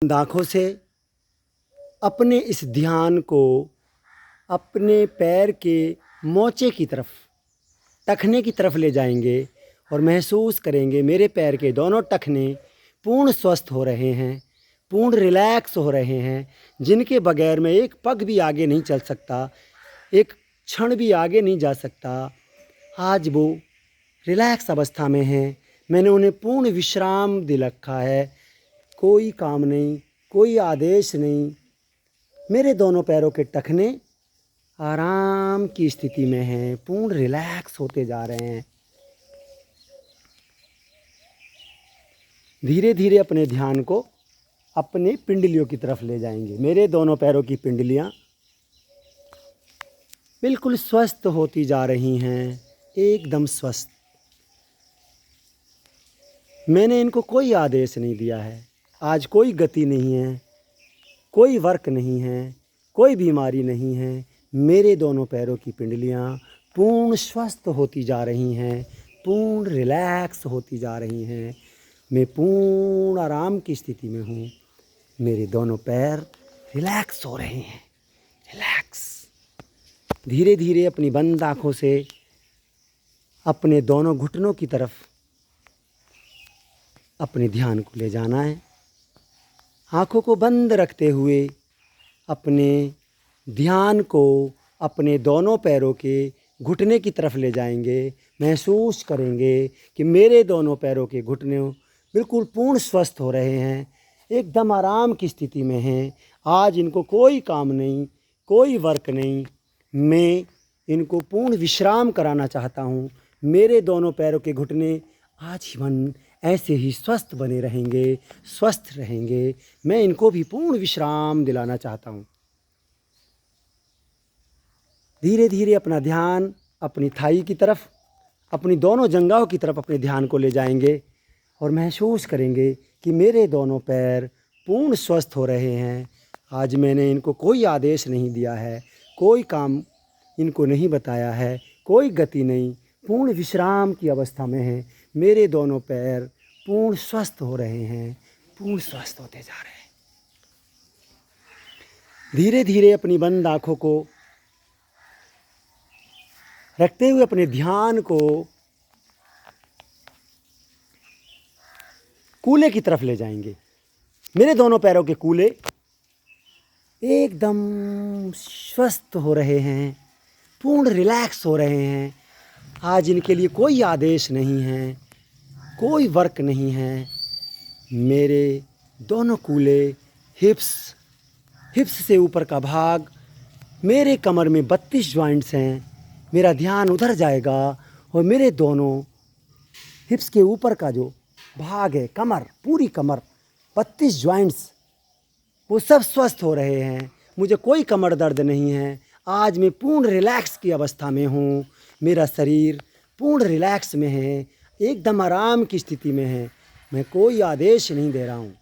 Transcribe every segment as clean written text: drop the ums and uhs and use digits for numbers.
आँखों से अपने इस ध्यान को अपने पैर के मोचे की तरफ, टखने की तरफ ले जाएंगे और महसूस करेंगे मेरे पैर के दोनों टखने पूर्ण स्वस्थ हो रहे हैं, पूर्ण रिलैक्स हो रहे हैं, जिनके बगैर मैं एक पग भी आगे नहीं चल सकता, एक क्षण भी आगे नहीं जा सकता। आज वो रिलैक्स अवस्था में हैं। मैंने उन्हें पूर्ण विश्राम दे रखा है। कोई काम नहीं, कोई आदेश नहीं। मेरे दोनों पैरों के टखने आराम की स्थिति में हैं, पूर्ण रिलैक्स होते जा रहे हैं। धीरे धीरे अपने ध्यान को अपने पिंडलियों की तरफ ले जाएंगे। मेरे दोनों पैरों की पिंडलियाँ बिल्कुल स्वस्थ होती जा रही हैं, एकदम स्वस्थ। मैंने इनको कोई आदेश नहीं दिया है। आज कोई गति नहीं है, कोई वर्क नहीं है, कोई बीमारी नहीं है। मेरे दोनों पैरों की पिंडलियाँ पूर्ण स्वस्थ होती जा रही हैं, पूर्ण रिलैक्स होती जा रही हैं। मैं पूर्ण आराम की स्थिति में हूँ। मेरे दोनों पैर रिलैक्स हो रहे हैं, रिलैक्स। धीरे धीरे अपनी बंद आँखों से अपने दोनों घुटनों की तरफ अपने ध्यान को ले जाना है। आँखों को बंद रखते हुए अपने ध्यान को अपने दोनों पैरों के घुटने की तरफ ले जाएंगे। महसूस करेंगे कि मेरे दोनों पैरों के घुटने बिल्कुल पूर्ण स्वस्थ हो रहे हैं, एकदम आराम की स्थिति में हैं। आज इनको कोई काम नहीं, कोई वर्क नहीं। मैं इनको पूर्ण विश्राम कराना चाहता हूँ। मेरे दोनों पैरों के घुटने आजीवन ऐसे ही स्वस्थ बने रहेंगे, स्वस्थ रहेंगे। मैं इनको भी पूर्ण विश्राम दिलाना चाहता हूँ। धीरे धीरे अपना ध्यान अपनी थाई की तरफ, अपनी दोनों जंघाओं की तरफ अपने ध्यान को ले जाएंगे और महसूस करेंगे कि मेरे दोनों पैर पूर्ण स्वस्थ हो रहे हैं। आज मैंने इनको कोई आदेश नहीं दिया है, कोई काम इनको नहीं बताया है, कोई गति नहीं, पूर्ण विश्राम की अवस्था में है। मेरे दोनों पैर पूर्ण स्वस्थ हो रहे हैं, पूर्ण स्वस्थ होते जा रहे हैं। धीरे धीरे अपनी बंद आँखों को रखते हुए अपने ध्यान को कूल्हे की तरफ ले जाएंगे। मेरे दोनों पैरों के कूल्हे एकदम स्वस्थ हो रहे हैं, पूर्ण रिलैक्स हो रहे हैं। आज इनके लिए कोई आदेश नहीं है, कोई वर्क नहीं है। मेरे दोनों कूल्हे हिप्स से ऊपर का भाग, मेरे कमर में 32 जॉइंट्स हैं। मेरा ध्यान उधर जाएगा और मेरे दोनों हिप्स के ऊपर का जो भाग है, कमर, पूरी कमर, 32 जॉइंट्स, वो सब स्वस्थ हो रहे हैं। मुझे कोई कमर दर्द नहीं है। आज मैं पूर्ण रिलैक्स की अवस्था में हूँ। मेरा शरीर पूर्ण रिलैक्स में है, एकदम आराम की स्थिति में है। मैं कोई आदेश नहीं दे रहा हूँ।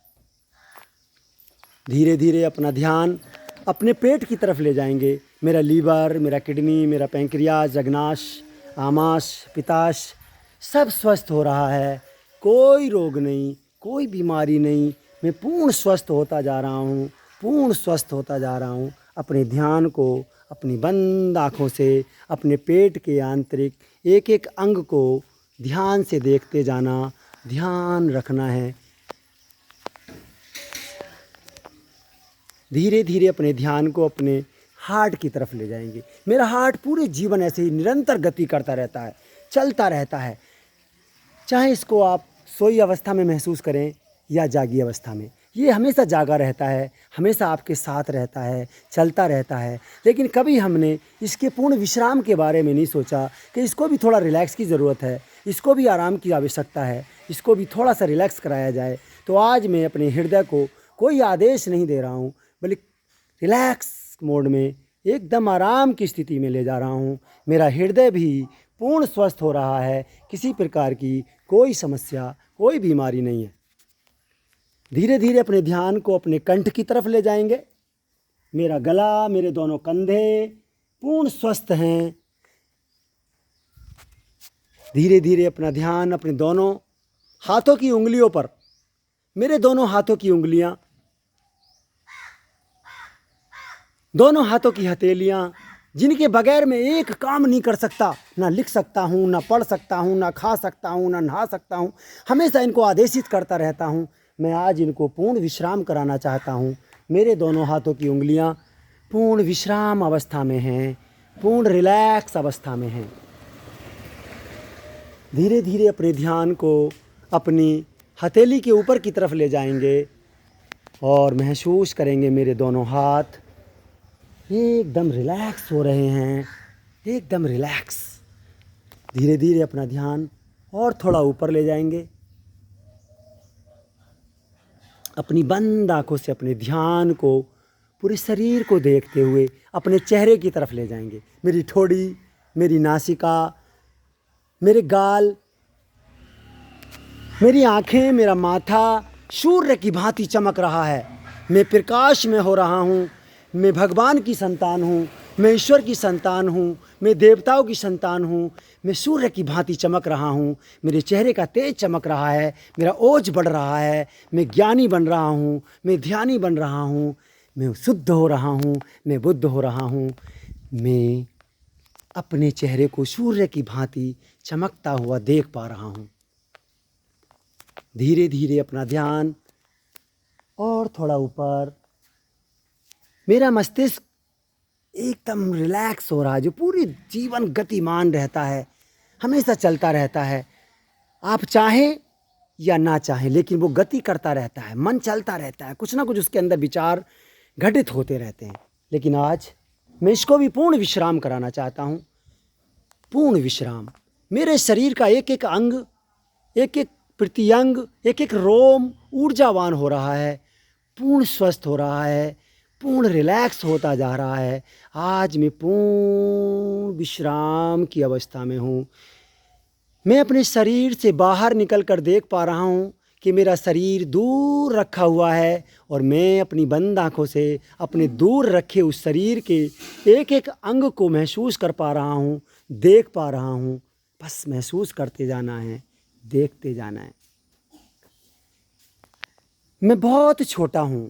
धीरे धीरे अपना ध्यान अपने पेट की तरफ ले जाएंगे। मेरा लीवर, मेरा किडनी, मेरा पैंक्रियाज, अग्नाशय, आमाशय, पित्ताशय सब स्वस्थ हो रहा है। कोई रोग नहीं, कोई बीमारी नहीं। मैं पूर्ण स्वस्थ होता जा रहा हूँ, पूर्ण स्वस्थ होता जा रहा हूँ। अपने ध्यान को अपनी बंद आँखों से अपने पेट के आंतरिक एक एक अंग को ध्यान से देखते जाना, ध्यान रखना है। धीरे धीरे अपने ध्यान को अपने हार्ट की तरफ ले जाएंगे। मेरा हार्ट पूरे जीवन ऐसे ही निरंतर गति करता रहता है, चलता रहता है। चाहे इसको आप सोई अवस्था में महसूस करें या जागी अवस्था में, ये हमेशा जागा रहता है, हमेशा आपके साथ रहता है, चलता रहता है। लेकिन कभी हमने इसके पूर्ण विश्राम के बारे में नहीं सोचा कि इसको भी थोड़ा रिलैक्स की ज़रूरत है, इसको भी आराम की आवश्यकता है, इसको भी थोड़ा सा रिलैक्स कराया जाए। तो आज मैं अपने हृदय को कोई आदेश नहीं दे रहा हूँ, बल्कि रिलैक्स मोड में एकदम आराम की स्थिति में ले जा रहा हूँ। मेरा हृदय भी पूर्ण स्वस्थ हो रहा है, किसी प्रकार की कोई समस्या, कोई बीमारी नहीं है। धीरे धीरे अपने ध्यान को अपने कंठ की तरफ ले जाएंगे। मेरा गला, मेरे दोनों कंधे पूर्ण स्वस्थ हैं। धीरे धीरे अपना ध्यान अपने दोनों हाथों की उंगलियों पर, मेरे दोनों हाथों की उंगलियां दोनों हाथों की हथेलियाँ, जिनके बगैर मैं एक काम नहीं कर सकता, ना लिख सकता हूँ, ना पढ़ सकता हूँ, ना खा सकता हूँ, ना नहा सकता हूँ, हमेशा इनको आदेशित करता रहता हूँ। मैं आज इनको पूर्ण विश्राम कराना चाहता हूँ। मेरे दोनों हाथों की उंगलियाँ पूर्ण विश्राम अवस्था में हैं, पूर्ण रिलैक्स अवस्था में हैं। धीरे धीरे अपने ध्यान को अपनी हथेली के ऊपर की तरफ ले जाएंगे और महसूस करेंगे मेरे दोनों हाथ एकदम रिलैक्स हो रहे हैं, एकदम रिलैक्स। धीरे धीरे अपना ध्यान और थोड़ा ऊपर ले जाएंगे। अपनी बंद आँखों से अपने ध्यान को पूरे शरीर को देखते हुए अपने चेहरे की तरफ ले जाएंगे। मेरी ठोड़ी, मेरी नासिका, मेरे गाल, मेरी आँखें, मेरा माथा सूर्य की भांति चमक रहा है। मैं प्रकाश में हो रहा हूँ। मैं भगवान की संतान हूँ, मैं ईश्वर की संतान हूँ, मैं देवताओं की संतान हूँ। मैं सूर्य की भांति चमक रहा हूँ। मेरे चेहरे का तेज चमक रहा है, मेरा ओज बढ़ रहा है। मैं ज्ञानी बन रहा हूँ, मैं ध्यानी बन रहा हूँ, मैं शुद्ध हो रहा हूँ, मैं बुद्ध हो रहा हूँ। मैं अपने चेहरे को सूर्य की भांति चमकता हुआ देख पा रहा हूँ। धीरे धीरे अपना ध्यान और थोड़ा ऊपर। मेरा मस्तिष्क एकदम रिलैक्स हो रहा है, जो पूरी जीवन गतिमान रहता है, हमेशा चलता रहता है। आप चाहें या ना चाहें, लेकिन वो गति करता रहता है, मन चलता रहता है, कुछ ना कुछ उसके अंदर विचार घटित होते रहते हैं। लेकिन आज मैं इसको भी पूर्ण विश्राम कराना चाहता हूँ। पूर्ण विश्राम। मेरे शरीर का एक एक अंग, एक एक प्रत्यंग, एक एक रोम ऊर्जावान हो रहा है, पूर्ण स्वस्थ हो रहा है, पूर्ण रिलैक्स होता जा रहा है। आज मैं पूर्ण विश्राम की अवस्था में हूँ। मैं अपने शरीर से बाहर निकल कर देख पा रहा हूँ कि मेरा शरीर दूर रखा हुआ है और मैं अपनी बंद आँखों से अपने दूर रखे उस शरीर के एक एक अंग को महसूस कर पा रहा हूँ, देख पा रहा हूँ। बस महसूस करते जाना है, देखते जाना है। मैं बहुत छोटा हूँ,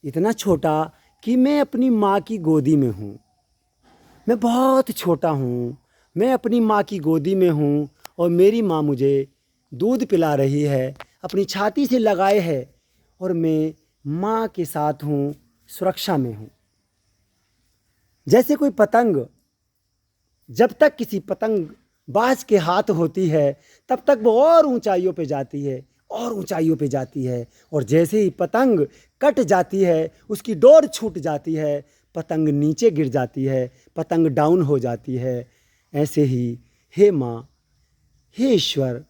इतना छोटा कि मैं अपनी माँ की गोदी में हूँ। मैं बहुत छोटा हूँ, मैं अपनी माँ की गोदी में हूँ और मेरी माँ मुझे दूध पिला रही है, अपनी छाती से लगाए है और मैं माँ के साथ हूँ, सुरक्षा में हूँ। जैसे कोई पतंग जब तक किसी पतंग बाज के हाथ होती है तब तक वो और ऊंचाइयों पे जाती है, और ऊंचाइयों पे जाती है, और जैसे ही पतंग कट जाती है, उसकी डोर छूट जाती है, पतंग नीचे गिर जाती है, पतंग डाउन हो जाती है। ऐसे ही हे माँ, हे ईश्वर,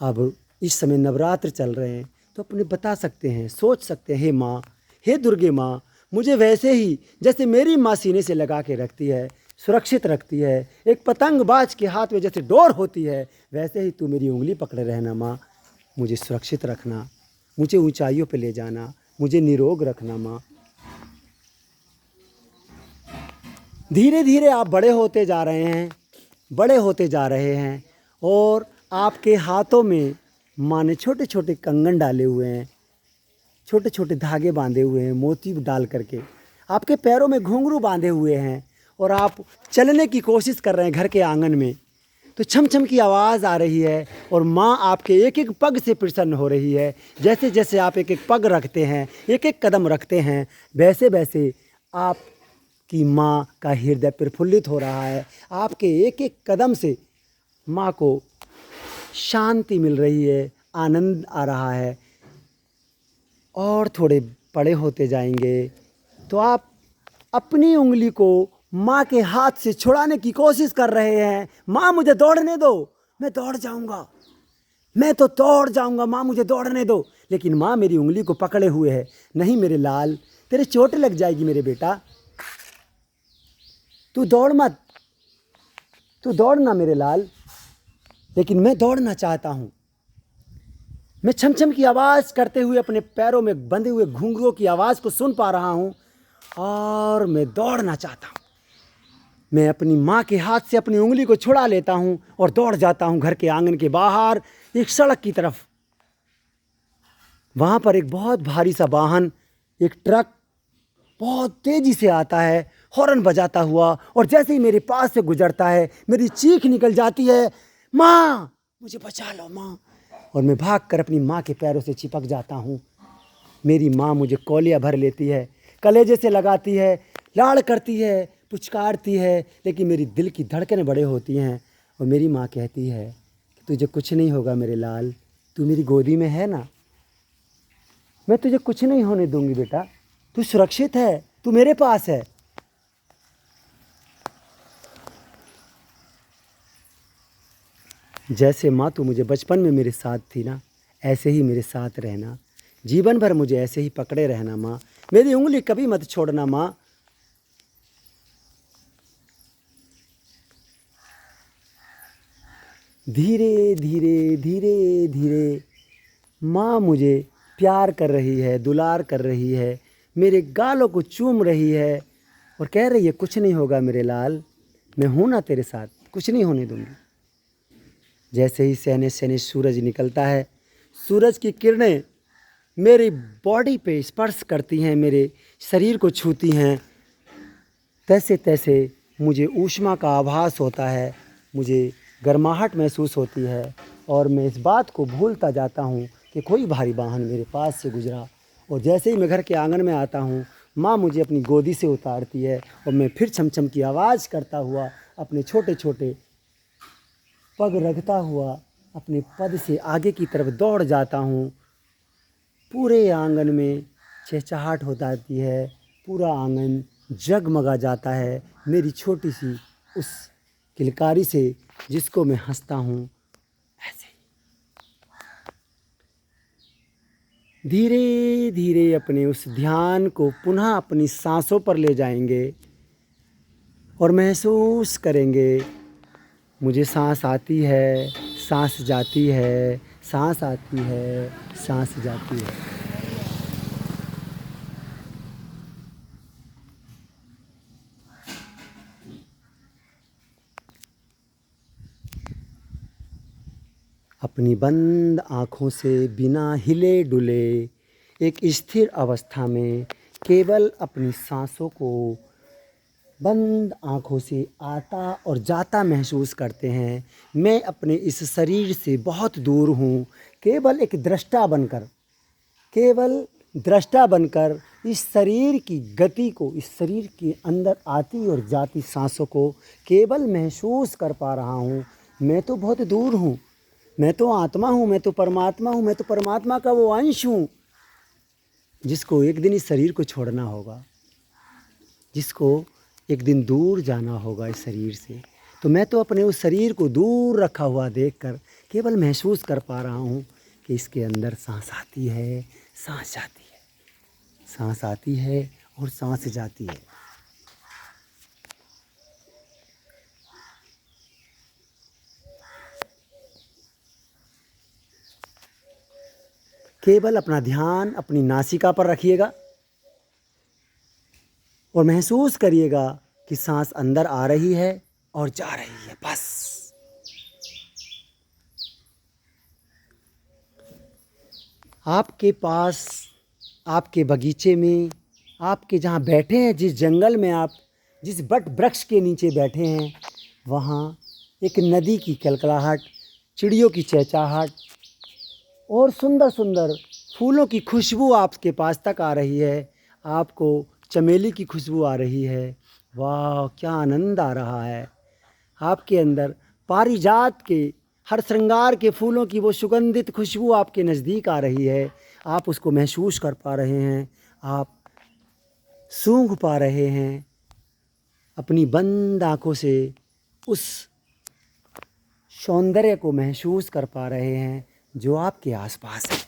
अब इस समय नवरात्र चल रहे हैं तो अपने बता सकते हैं, सोच सकते हैं, हे माँ, हे दुर्गे माँ, मुझे वैसे ही जैसे मेरी माँ सीने से लगा के रखती है, सुरक्षित रखती है, एक पतंगबाज के हाथ में जैसे डोर होती है, वैसे ही तू मेरी उंगली पकड़े रहना माँ। मुझे सुरक्षित रखना, मुझे ऊंचाइयों पे ले जाना, मुझे निरोग रखना माँ। धीरे धीरे आप बड़े होते जा रहे हैं, बड़े होते जा रहे हैं और आपके हाथों में माँ ने छोटे छोटे कंगन डाले हुए हैं, छोटे छोटे धागे बांधे हुए हैं मोती डाल करके। आपके पैरों में घुंघरू बांधे हुए हैं और आप चलने की कोशिश कर रहे हैं घर के आंगन में। तो छम छम की आवाज़ आ रही है और माँ आपके एक एक पग से प्रसन्न हो रही है। जैसे जैसे आप एक एक पग रखते हैं, एक एक कदम रखते हैं, वैसे वैसे आपकी माँ का हृदय प्रफुल्लित हो रहा है। आपके एक एक कदम से माँ को शांति मिल रही है, आनंद आ रहा है। और थोड़े बड़े होते जाएंगे तो आप अपनी उंगली को माँ के हाथ से छुड़ाने की कोशिश कर रहे हैं। माँ मुझे दौड़ने दो, मैं दौड़ जाऊंगा, मैं तो दौड़ जाऊंगा, माँ मुझे दौड़ने दो। लेकिन माँ मेरी उंगली को पकड़े हुए है। नहीं मेरे लाल, तेरे चोट लग जाएगी मेरे बेटा, तू दौड़ मत, तू दौड़ना मेरे लाल। लेकिन मैं दौड़ना चाहता हूँ। मैं छम छम की आवाज़ करते हुए अपने पैरों में बंधे हुए घुंघरूओं की आवाज़ को सुन पा रहा हूँ और मैं दौड़ना चाहता हूँ। मैं अपनी माँ के हाथ से अपनी उंगली को छुड़ा लेता हूँ और दौड़ जाता हूँ घर के आंगन के बाहर एक सड़क की तरफ। वहाँ पर एक बहुत भारी सा वाहन, एक ट्रक बहुत तेज़ी से आता है हॉर्न बजाता हुआ, और जैसे ही मेरे पास से गुजरता है मेरी चीख निकल जाती है, माँ मुझे बचा लो माँ। और मैं भागकर अपनी माँ के पैरों से चिपक जाता हूँ। मेरी माँ मुझे कौलिया भर लेती है, कलेजे से लगाती है, लाड़ करती है, पुचकारती है, लेकिन मेरी दिल की धड़कनें बड़े होती हैं। और मेरी माँ कहती है कि तुझे कुछ नहीं होगा मेरे लाल, तू मेरी गोदी में है ना, मैं तुझे कुछ नहीं होने दूंगी बेटा, तू सुरक्षित है, तू मेरे पास है। जैसे माँ तू मुझे बचपन में मेरे साथ थी ना, ऐसे ही मेरे साथ रहना, जीवन भर मुझे ऐसे ही पकड़े रहना माँ, मेरी उंगली कभी मत छोड़ना माँ। धीरे धीरे धीरे धीरे माँ मुझे प्यार कर रही है, दुलार कर रही है, मेरे गालों को चूम रही है और कह रही है कुछ नहीं होगा मेरे लाल, मैं हूँ ना तेरे साथ, कुछ नहीं होने दूंगी। जैसे ही सहने सहने सूरज निकलता है, सूरज की किरणें मेरी बॉडी पे स्पर्श करती हैं, मेरे शरीर को छूती हैं, तैसे तैसे मुझे ऊष्मा का आभास होता है, मुझे गर्माहट महसूस होती है, और मैं इस बात को भूलता जाता हूँ कि कोई भारी वाहन मेरे पास से गुजरा। और जैसे ही मैं घर के आंगन में आता हूँ, माँ मुझे अपनी गोदी से उतारती है और मैं फिर छमछम की आवाज़ करता हुआ अपने छोटे छोटे पग रखता हुआ अपने पद से आगे की तरफ दौड़ जाता हूँ। पूरे आंगन में चहचहाट हो जाती है, पूरा आंगन जगमगा जाता है मेरी छोटी सी उस किलकारी से, जिसको मैं हंसता हूँ ऐसे ही। धीरे धीरे अपने उस ध्यान को पुनः अपनी सांसों पर ले जाएंगे और महसूस करेंगे, मुझे सांस आती है, सांस जाती है, सांस आती है, सांस जाती है। अपनी बंद आँखों से बिना हिले डुले एक स्थिर अवस्था में केवल अपनी सांसों को बंद आँखों से आता और जाता महसूस करते हैं। मैं अपने इस शरीर से बहुत दूर हूँ, केवल एक दृष्टा बनकर, केवल दृष्टा बनकर इस शरीर की गति को, इस शरीर के अंदर आती और जाती सांसों को केवल महसूस कर पा रहा हूँ। मैं तो बहुत दूर हूँ, मैं तो आत्मा हूँ, मैं तो परमात्मा हूँ, मैं तो परमात्मा का वो अंश हूँ जिसको एक दिन इस शरीर को छोड़ना होगा, जिसको एक दिन दूर जाना होगा इस शरीर से। तो मैं तो अपने उस शरीर को दूर रखा हुआ देखकर केवल महसूस कर पा रहा हूँ कि इसके अंदर सांस आती है, सांस जाती है, सांस आती है और सांस जाती है। केवल अपना ध्यान अपनी नासिका पर रखिएगा और महसूस करिएगा कि सांस अंदर आ रही है और जा रही है, बस। आपके पास, आपके बगीचे में, आपके जहाँ बैठे हैं, जिस जंगल में आप जिस बट वृक्ष के नीचे बैठे हैं, वहाँ एक नदी की कलकलाहट, चिड़ियों की चहचहाट और सुंदर सुंदर फूलों की खुशबू आपके पास तक आ रही है। आपको चमेली की खुशबू आ रही है। वाह, क्या आनंद आ रहा है। आपके अंदर पारिजात के, हर श्रृंगार के फूलों की वो सुगंधित खुशबू आपके नज़दीक आ रही है। आप उसको महसूस कर पा रहे हैं, आप सूंघ पा रहे हैं अपनी बंद आँखों से, उस सौंदर्य को महसूस कर पा रहे हैं जो आपके आसपास है।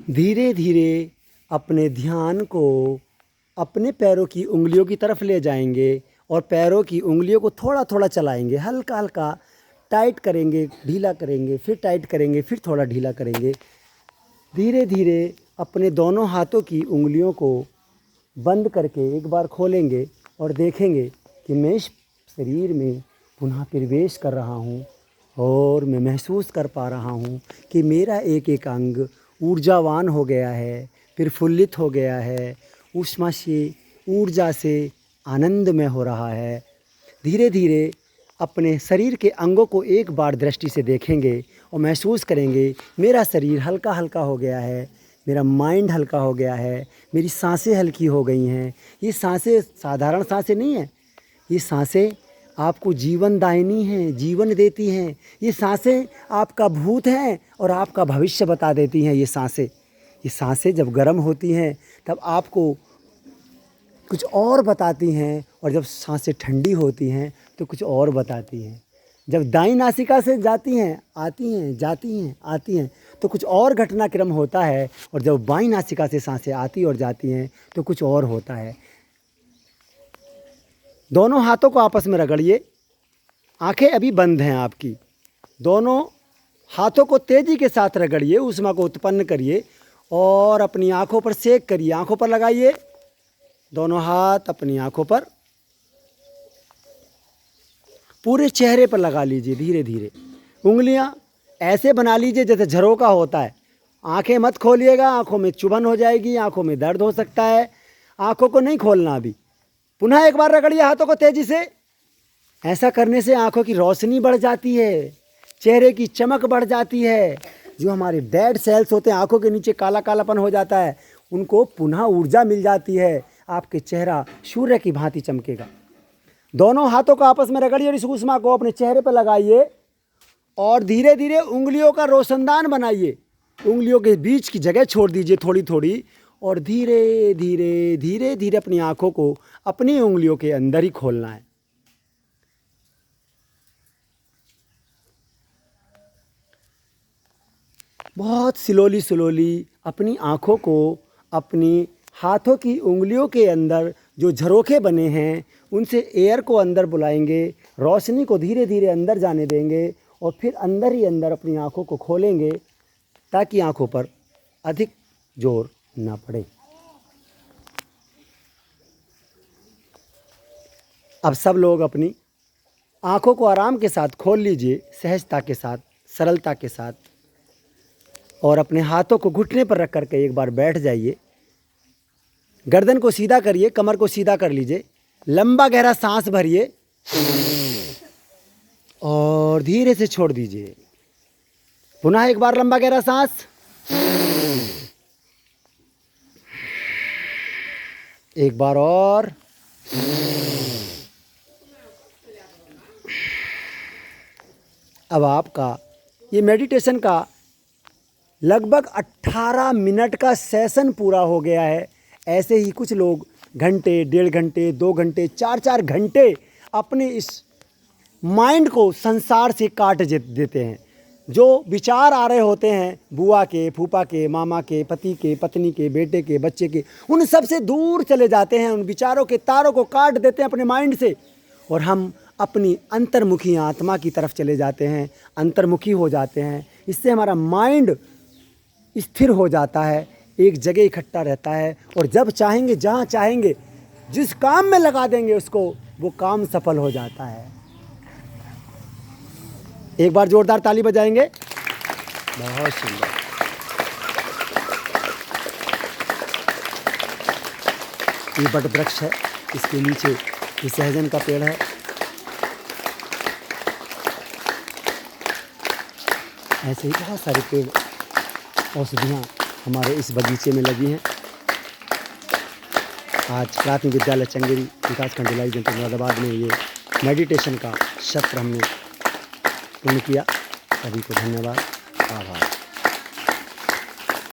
धीरे धीरे अपने ध्यान को अपने पैरों की उंगलियों की तरफ ले जाएंगे और पैरों की उंगलियों को थोड़ा थोड़ा चलाएंगे, हल्का हल्का टाइट करेंगे, ढीला करेंगे, फिर टाइट करेंगे, फिर थोड़ा ढीला करेंगे। धीरे धीरे अपने दोनों हाथों की उंगलियों को बंद करके एक बार खोलेंगे और देखेंगे कि मैं इस शरीर में पुनः प्रवेश कर रहा हूँ और मैं महसूस कर पा रहा हूँ कि मेरा एक एक अंग ऊर्जावान हो गया है, प्रफुल्लित हो गया है, ऊष्मा से, ऊर्जा से आनंद में हो रहा है। धीरे धीरे अपने शरीर के अंगों को एक बार दृष्टि से देखेंगे और महसूस करेंगे मेरा शरीर हल्का हल्का हो गया है, मेरा माइंड हल्का हो गया है, मेरी सांसें हल्की हो गई हैं। ये सांसें साधारण सांसें नहीं हैं, ये सांसें आपको जीवनदायिनी हैं, जीवन देती हैं। ये सांसें आपका भूत हैं और आपका भविष्य बता देती हैं। ये सांसें जब गर्म होती हैं तब आपको कुछ और बताती हैं, और जब सांसें ठंडी होती हैं तो कुछ और बताती हैं। जब दाईं नासिका से जाती हैं, आती हैं, जाती हैं, आती हैं, तो कुछ और घटनाक्रम होता है, और जब बाईं नासिका से सांसें आती और जाती हैं तो कुछ और होता है। दोनों हाथों को आपस में रगड़िए। आंखें अभी बंद हैं आपकी। दोनों हाथों को तेज़ी के साथ रगड़िए, ऊष्मा को उत्पन्न करिए और अपनी आंखों पर सेक करिए। आंखों पर लगाइए, दोनों हाथ अपनी आंखों पर, पूरे चेहरे पर लगा लीजिए। धीरे धीरे उंगलियां ऐसे बना लीजिए जैसे झरोका होता है। आंखें मत खोलिएगा, आंखों में चुभन हो जाएगी, आंखों में दर्द हो सकता है। आंखों को नहीं खोलना अभी। पुनः एक बार रगड़िए हाथों को तेजी से। ऐसा करने से आंखों की रोशनी बढ़ जाती है, चेहरे की चमक बढ़ जाती है। जो हमारे डेड सेल्स होते हैं, आंखों के नीचे काला कालापन हो जाता है, उनको पुनः ऊर्जा मिल जाती है। आपके चेहरा सूर्य की भांति चमकेगा। दोनों हाथों को आपस में रगड़िए और इस ऊष्मा को अपने चेहरे पर लगाइए और धीरे धीरे उंगलियों का रोशनदान बनाइए। उंगलियों के बीच की जगह छोड़ दीजिए थोड़ी थोड़ी, और धीरे धीरे धीरे धीरे अपनी आंखों को अपनी उंगलियों के अंदर ही खोलना है। बहुत स्लोली अपनी आंखों को अपनी हाथों की उंगलियों के अंदर जो झरोखे बने हैं उनसे एयर को अंदर बुलाएंगे, रोशनी को धीरे धीरे अंदर जाने देंगे और फिर अंदर ही अंदर अपनी आंखों को खोलेंगे ताकि आंखों पर अधिक जोर ना पड़े। अब सब लोग अपनी आंखों को आराम के साथ खोल लीजिए, सहजता के साथ, सरलता के साथ, और अपने हाथों को घुटने पर रख करके एक बार बैठ जाइए। गर्दन को सीधा करिए, कमर को सीधा कर लीजिए, लंबा गहरा सांस भरिए और धीरे से छोड़ दीजिए। पुनः एक बार लंबा गहरा सांस, एक बार और, अब आपका ये मेडिटेशन का लगभग 18 मिनट का सेशन पूरा हो गया है। ऐसे ही कुछ लोग घंटे, 1.5 घंटे, 2 घंटे, 4 घंटे अपने इस माइंड को संसार से काट देते हैं। जो विचार आ रहे होते हैं बुआ के, फूफा के, मामा के, पति के, पत्नी के, बेटे के, बच्चे के, उन सब से दूर चले जाते हैं। उन विचारों के तारों को काट देते हैं अपने माइंड से, और हम अपनी अंतर्मुखी आत्मा की तरफ चले जाते हैं, अंतर्मुखी हो जाते हैं। इससे हमारा माइंड स्थिर हो जाता है, एक जगह इकट्ठा रहता है, और जब चाहेंगे, जहाँ चाहेंगे, जिस काम में लगा देंगे उसको, वो काम सफल हो जाता है। एक बार जोरदार ताली बजाएंगे। बहुत सुंदर। ये बट वृक्ष है, इसके नीचे ये सहजन का पेड़ है। ऐसे ही बहुत सारे पेड़, औषधियाँ हमारे इस बगीचे में लगी हैं। आज प्राथमिक विद्यालय चंगेरी विकासखंड भिलाई जनपद मुरादाबाद में ये मेडिटेशन का सत्र हमने पूर्ण किया। सभी को धन्यवाद, आभार।